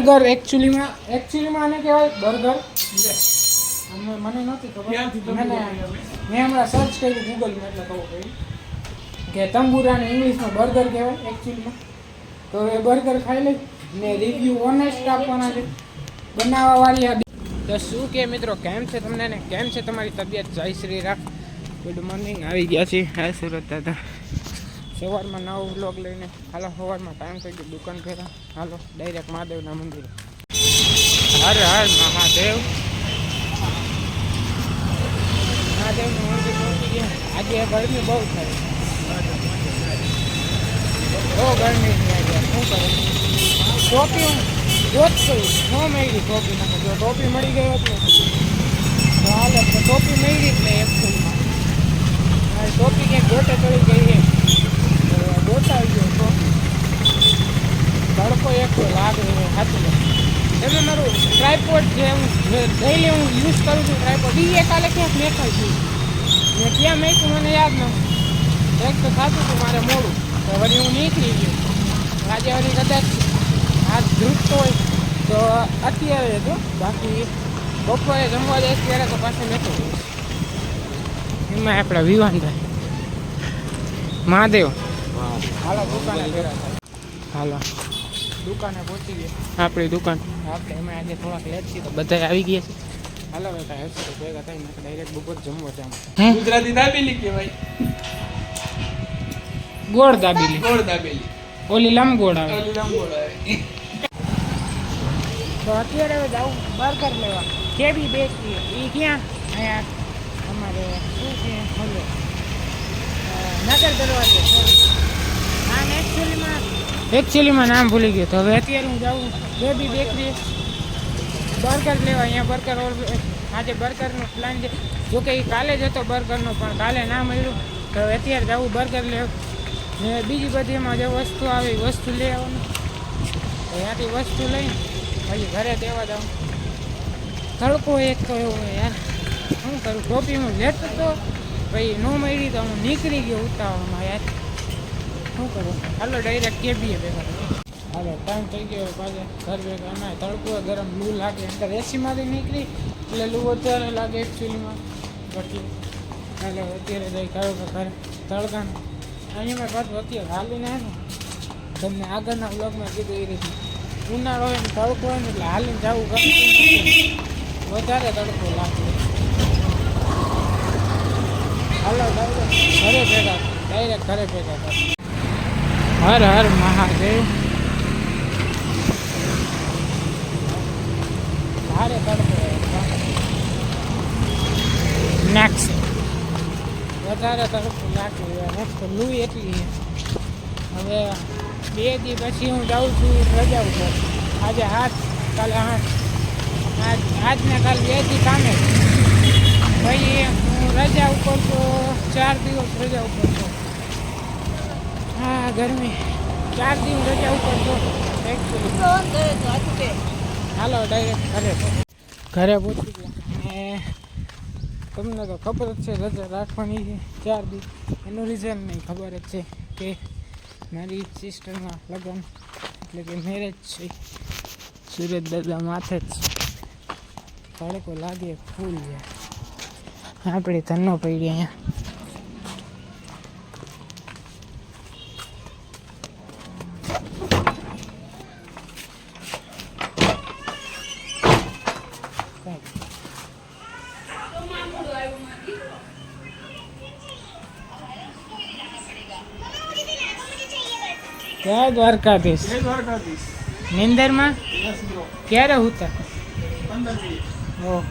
Burger એકચ્યુઅલીમાં આને કહેવાય burger. મને નહોતી ખબર. મેં હમણાં સર્ચ કર્યું ગૂગલમાં એટલે ખબર પડી કે તંબુરાને ઇંગ્લિશમાં બર્ગર કહેવાય એકચ્યુઅલીમાં. તો એ બર્ગર ખાઈ લઈ ને રિવ્યૂ ઓનેસ્ટ આપવાના છે બનાવવાવાળી આ. તો શું કે મિત્રો, કેમ છે તમને ને કેમ છે તમારી તબિયત? જય શ્રી રામ, ગુડ મોર્નિંગ. આવી ગયા છીએ હા સુરત દાદા. સવારમાં નવો વ્લોગ લઈને હાલો. સવારમાં ટાઈમ થઈ ગયો દુકાન ફેરા. હાલો ડાયરેક્ટ મહાદેવના મંદિરે. હર હર મહાદેવ. મહાદેવનું મંદિર પહોંચી ગયા. આજે ગરમી બહુ થાય, બહુ ગરમી થઈ આજે. શું કરું? ટોપી હું જોત કરું ન મળી ટોપી નાખે. જો ટોપી મળી ગઈ હતી તો હાલ ટોપી મળી જ નહીં એકચ્યુઅલમાં. મારી ટોપી ક્યાંક ગોટે ચડી ગઈ છે. ગોટાઈ ગયો તો તડકો એક લાગે સાચું. તમે મારું ટ્રાયપોડ જે હું ડેઈલી હું યુઝ કરું છું ટ્રાયપોડ, એ કાલે ક્યાંક મેકાઈ ગયું. મેં ક્યાં મેક્યું મને યાદ નથી. એક તો થતું હતું મારે મોડું, તો વળી હું નીકળી ગયો. આજે વળી કદાચ હાથ ધૂટતો હોય તો અત્યારે હતો, બાકી બપોરે જમવા જાય ત્યારે તો પાછું મેકું. એમાં આપણા વિવાનભાઈ મહાદેવ. હાલો દુકાને ફેરા થાય. હાલો દુકાને પહોંચી ગયા આપણી દુકાન. આપણે એમાં આજે થોડાક લેટ છીએ તો બધા આવી ગયા છે. હાલો બેટા હેડશે તો ભેગા થઈને ડાયરેક્ટ બપોર જમવા જવાનું. ગુજરાતી દાબેલી કહેવાય. ગોળ દાબેલી. ગોળ દાબેલી. ઓલી લંબગોળ આવે. ઓલી લંબગોળ આવે. તો અત્યારે હવે જાઉં બર્ગર લેવા. કેવી બેકરી એ ક્યાં? અહીંયા અમારે શું છે હલો નગર દરવાજે. નામ એકચ્યુઅલીમાં નામ ભૂલી ગયો. તો હવે અત્યારે હું જાઉં બેબી બેકરી બર્ગર લેવા. અહીંયા બર્ગર આજે બર્ગરનો પ્લાન છે. જોકે એ કાલે જ હતો બર્ગરનો, પણ કાલે ના મળ્યું. તો હવે અત્યારે જવું બર્ગર લેવું ને બીજી બધી એમાં જે વસ્તુ આવે એ વસ્તુ લઈ આવવાનું. ત્યાંથી વસ્તુ લઈને પછી ઘરે દેવા જાઉં. તડકો એક તો એવો યાર, શું કરું? ટોપી હું લેતો હતો પછી ન મળી તો હું નીકળી ગયો ઉતાવળમાં યાર. શું કરું? હાલો ડાયરેક્ટ કેબીએ ભેગા. હાલો ટાઈમ થઈ ગયો પાછા ઘર ભેગા. એમાં તડકો ગરમ લૂ લાગે. અંદર એસીમાંથી નીકળી એટલે લૂ વધારે લાગે એકચ્યુઅલીમાં. પછી હાલો અત્યારે જઈ કહ્યું કે ઘરે તડકાને અહીંયા પાછું અત્યારે હાલીને આવે ને. તમને આગળના બ્લોગમાં કીધું એ રીતે ઉનાળો હોય ને તડકો હોય ને એટલે હાલીને જવું ગમતું વધારે તડકો લાગે. હાલો ડાયરેક્ટ ઘરે ભેગા, ડાયરેક્ટ ઘરે ભેગા થાય. હર હર મહાદેવ. ભારે તડકો નેક્સ્ટ વધારે તડકો લાગે. નેક્સ્ટ લૂ એટલી. હવે 2 દી પછી હું જાઉં છું રજા ઉપર. આજે 7, કાલે 8. આજને કાલે 2 દી કામે. પછી હું રજા ઉપર તો 4 દિવસ રજા ઉપર છું. હા ગરમી 4 દિવસ રજા ઉપર તો એકચ્યુઅલી. હાલો ડાયરેક્ટ ઘરે પહોંચી ગયા. અને તમને તો ખબર જ છે રજા રાખવાની છે 4 દિવસ. એનું રીઝન નહીં ખબર જ છે કે મારી સિસ્ટરના લગ્ન એટલે કે મેરેજ છે સુરત દાદા માથે જ. તડકો લાગે ફૂલ છે. આપણે ધનનો પડી અહીંયા. જય દ્વારકાધીશ. જય દ્વારકાધીશ. નિંદરમાં ક્યારે હોતા? 15 મિનિટ. ઓહ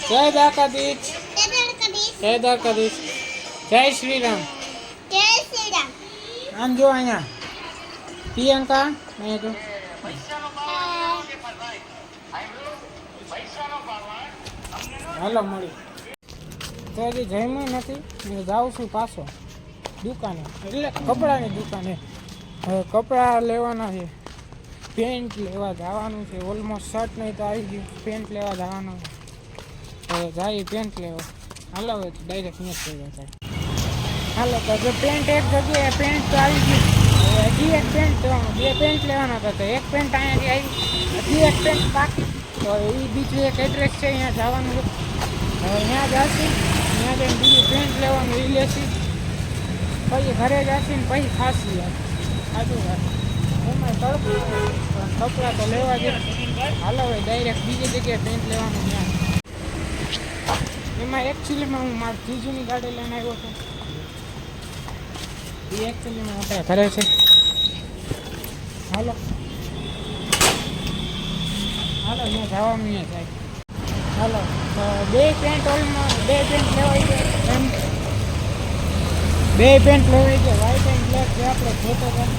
જય દ્વારકાધીશ. જય દ્વારકાધીશ. જય શ્રી રામ. જય શ્રી રામ. આમ જો અહીંયા પ્રિયંકા અહીંયા તો હાલો મળી. તો હજી જમ્યું નથી. હું જાઉં છું પાછો દુકાને, એટલે કપડાની દુકાને. હવે કપડાં લેવાના છે. પેન્ટ લેવા જવાનું છે. ઓલમોસ્ટ શર્ટ નહીં તો આવી ગયું. પેન્ટ લેવા જવાનું છે. હવે જાય પેન્ટ લેવા. હાલો હવે ડાયરેક્ટ અહીંયા ભેગા થાય. હાલો તો જો પેન્ટ એક જગ્યાએ પેન્ટ તો આવી ગયું. હજી એક પેન્ટ લેવાનો, 2 પેન્ટ લેવાના હતા. તો એક પેન્ટ અહીંયાથી આવી, હજી એક પેન્ટ બાકી. તો એ બીજું એક એડ્રેસ છે, અહીંયા જવાનું છે. હવે ત્યાં જશું, ત્યાં જઈને બીજું પેન્ટ લેવાનું એ લેશું, પછી ઘરે જશું ને પછી ખાસી સાચું વાત. એમાં તડકો કપડાં તો લેવા દે. હાલો હવે ડાયરેક્ટ બીજી જગ્યાએ પેન્ટ લેવાનું ત્યાં. એમાં એકચ્યુઅલીમાં હું મારી જીજુની ગાડી લઈને આવ્યો છું. એ એકચ્યુઅલીમાં આપણે ઘરે છે. હાલો હાલો અહીંયા જવાનું અહીંયા જાય. હાલો તો 2 પેન્ટ ઓલમાં 2 પેન્ટ લેવાઈ ગયા એમ. 2 પેન્ટ લેવાઈ ગયા, વ્હાઈટ એન્ડ બ્લેક જે આપણે જોતો હતા.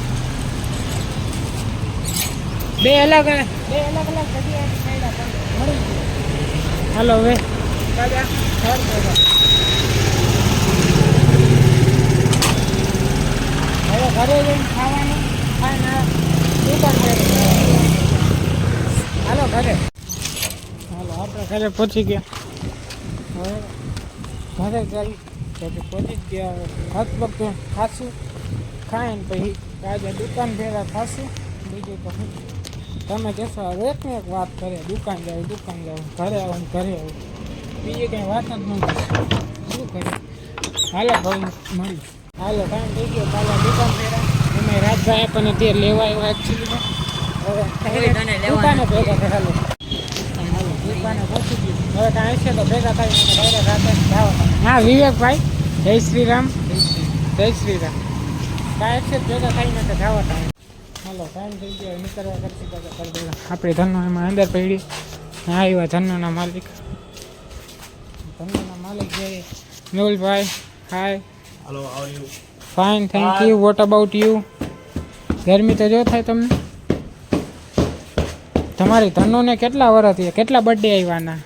2 અલગ અલગ જગ્યાએ મળ્યા મળી ગયું. હાલો હવે દાદા ઘર દાદા હવે ઘરે જઈને ખાવાનું ખાઈને દુકાન પર. હાલો ઘરે. હાલો આપણે ઘરે પહોંચી ગયા. હવે ઘરે જઈ પછી પહોંચી જ ગયા. હવે હાથ પગ ખાશું, ખાઈને પછી આજે દુકાન ભેગા ખાશું. બીજું તો શું તમે કહેશો, હવે એકને એક વાત કરે, દુકાન જાવ, ઘરે આવું ઘરે આવું, બીજી કંઈ વાત જ નહીં. શું કરે? હાલો ભાઈ મળી. હાલો ટાઈમ થઈ ગયો, કાલે દુકાન ભેગા. એમાં રાજભાઈ આપણને તે લેવા આવ્યા એકચ્યુઅલીમાં. હવે દુકાને ભેગા થાય. હાલો દુકાને પહોંચી ગયું. હવે કાંઈ હશે તો ભેગા થાય ડાયરેક્ટ રાતે જવા. હા વિવેકભાઈ, જય શ્રી રામ. જય શ્રી રામ. કાંઈ હશે ભેગા થઈને તો જવા થાય. હાલો ટાઈમ થઈ ગયો, નીકળવા કરતી કરી દેવા. આપણી ધનનો એમાં અંદર પડી. હા આવ્યા ધનોના માલિક. ધનોના માલિક છે Mehulbhai. Hi. Hello, how are you? Fine, thank you. What about you? ગરમી તો જો થાય તમને. તમારી ધનોને કેટલા વર્ષ થયા? કેટલા બર્થડે આવ્યા?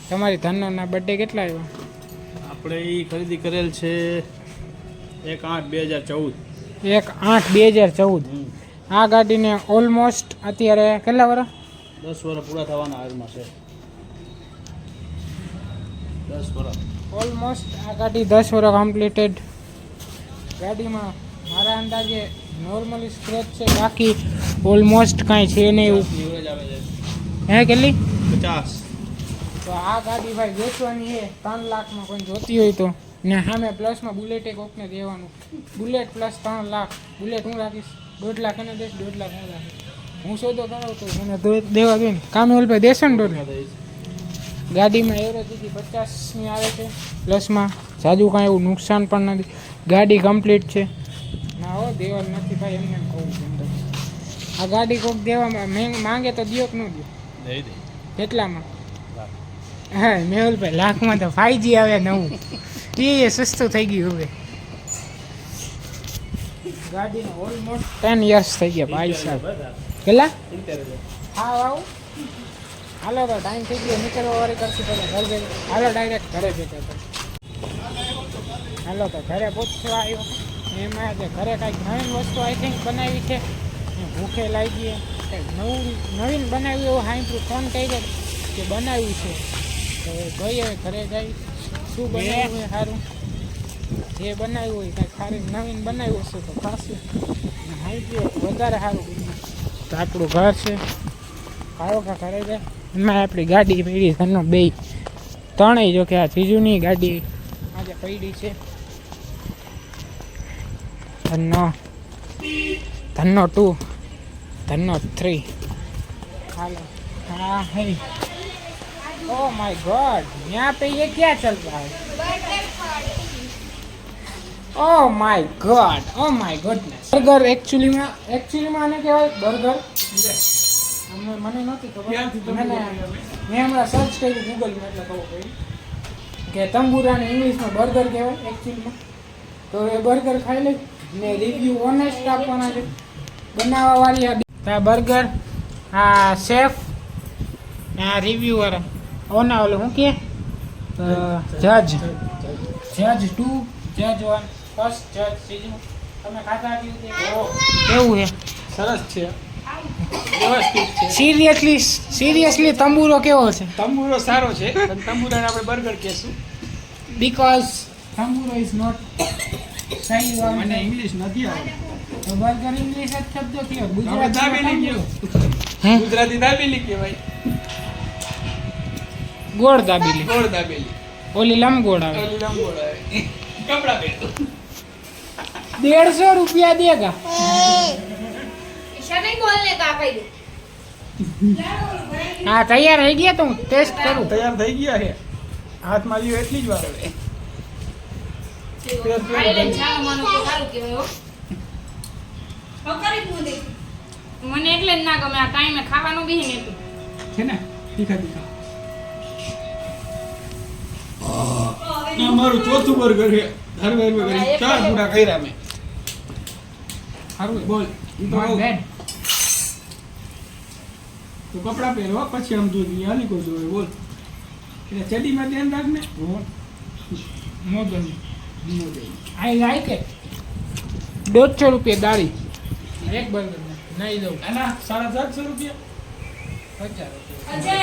તમારી ધનોના બર્થડે કેટલા આવ્યા? આપણે એ ખરીદી કરેલ છે 1/8/2014. 1/8/2014. આ ગાડીને ઓલમોસ્ટ અત્યારે કેટલા વર્ષ? 10 વર્ષ પૂરા થવાના હાલમાં છે. 10 વર્ષ ઓલમોસ્ટ આ ગાડી 10 વર્ષ કમ્પ્લીટેડ. ગાડીમાં મારા અંદાજે નોર્મલી સ્ક્રેચ છે, બાકી ઓલમોસ્ટ કાંઈ છે નહીં એવું. એવરેજ આવે છે હે કેટલી? 50. તો આ ગાડી ભાઈ વેચવાની છે 3 લાખમાં. કોઈ જોતી હોય તો. ને સામે પ્લસમાં બુલેટ એક કોકને દેવાનું. Bullet plus 3 lakh. બુલેટ હું રાખીશ 1.5 લાખ એને દઈશ, 1.5 લાખ હું રાખીશ. હું સોદો કરાવું તો મને દેવા દે ને. કામે ઓલ ભાઈ દેશો ને 1.5 લાખ. ગાડીમાં એવરેજ દીધી 50ની આવે છે પ્લસમાં. સાદું કાંઈ એવું નુકસાન પણ નથી. ગાડી કમ્પ્લીટ છે. ના હો દેવા નથી ભાઈ, એમને કહું છું. આ ગાડી કોઈક દેવામાં માંગે તો દિયો કે ન દો? કેટલામાં? હા મેહુલભાઈ, લાખમાં તો 5G આવે નવું. એ સસ્તું થઈ ગયું હવે. ગાડીને ઓલમોસ્ટ 10 યર્સ થઈ ગયા ભાઈ સાહેબ. કેટલા? હા આવું. હાલો તો ટાઈમ થઈ ગયો, નીકળવા વાળી કરશું પહેલાં ઘર ભેગું. હાલો ડાયરેક્ટ ઘરે ભેગા. હાલો તો ઘરે પૂછવા આવ્યો. એમાં જે ઘરે કાંઈક નવીન વસ્તુ આઈ થિંક બનાવી છે. ભૂખે લાગી કંઈક નવીન બનાવ્યું એવું સાંભળ્યું. ફોન કરી કે બનાવ્યું છે. તો જોઈએ ઘરે જઈ શું બનાવ્યું હોય સારું. જે બનાવ્યું હોય કાંઈક સારી નવીન બનાવ્યું હશે તો ખાશું. સાંભળ્યું વધારે સારું બન્યું તો આપણું ઘર છે. કાળો કા ઘરે જાય. એમાં આપણી ગાડી પડી ધનનો 2 ત્રણેય. જો કે આ જીજુની ગાડી આજે પડી છે. ધનનો 2, ધનનો 3. હાલો हाँ है। ओह माय गॉड, यहाँ पे ये क्या चल रहा है? Oh my God, oh my goodness. Burger actually में आने के बाद बर्गर મને નહોતી ખબર. મેં હમણાં સર્ચ કર્યું ગૂગલમાં, એટલે કહું કે તંબુરાને ઇંગ્લિશમાં બર્ગર કહેવાય એકચ્યુઅલીમાં. તો એ બર્ગર ખાઈ લઈ ને રિવ્યૂ ઓનેસ્ટ આપવાના છે બનાવવાવાળી. આ બર્ગર, આ શેફ, આ રિવ્યુઅર, ઓના ઓલું શું કે જજ 2, જજ 1, ફર્સ્ટ જજ સીધું. તમે ખાતા કેવું છે? સરસ છે, વ્યવસ્થિત છે. સિરિયસલી તંબુરો કેવો છે? તંબુરો સારો છે, પણ તંબુરાને આપણે બર્ગર કહેશું બીકોઝ તંબુરો ઇઝ નોટ સહી. મને ઇંગ્લિશ નથી આવડતું. તો બર્ગર ઇંગ્લિશ જ શબ્દ થયો આપણે ગુજરાતી દાબેલી ગયો હે ગુજરાતી દાબેલી કહેવાય ગોળ દાબેલી ગોળ દાબેલી ઓલી લંબગોળ આવે ઓલી લંબગોળ આવે કપડા પહેરતો 150 रुपया देगा ईशा नहीं बोलने का कही दे हाँ तैयार हो गया तो टेस्ट करूँ તૈયાર થઈ ગયા છે હાથમાં લ્યો એટલી જ વાર હવે આઈલેન્ડ ચાલો માનો તો સારું કહેવાય હો મને એટલે જ ના ગમે આ ટાઈમે ખાવાનું બી નહીં છે ને તીખા તીખા ના મારું ચોથું બર્ગર છે હરવે હરવે કરી 4 પૂરા કર્યા મેં સારું બોલ ઈ તો નોટ કહું. બેડ તું કપડા પહેરો પછી આમ તું હાલી કોઈ જોવે બોલ એટલે ચડીમાં ધ્યાન રાખ ને મોગન ધીમો જઈ आई लाइक इट 150 रुपये दाढ़ी एक बर्गर में नहीं दो આના 750 રૂપિયા 50 रुपये अजय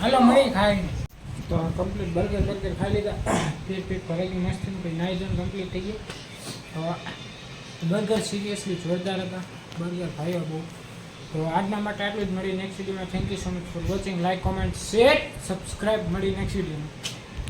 हेलो मरी खाएंगे तो कंप्लीट बर्गर खा लीधा पेट भरेगी मस्त भाई नाई धोने कंप्लीट થઈ ગયું તો બર્ગર સિરિયસલી જોરદાર હતા બર્ગર ભાઈઓ બહુ તો આજના માટે આટલું જ મળી નેક્સ્ટ વિડીયોમાં thank you so much for watching like comment share subscribe મળી નેક્સ્ટ વિડીયોમાં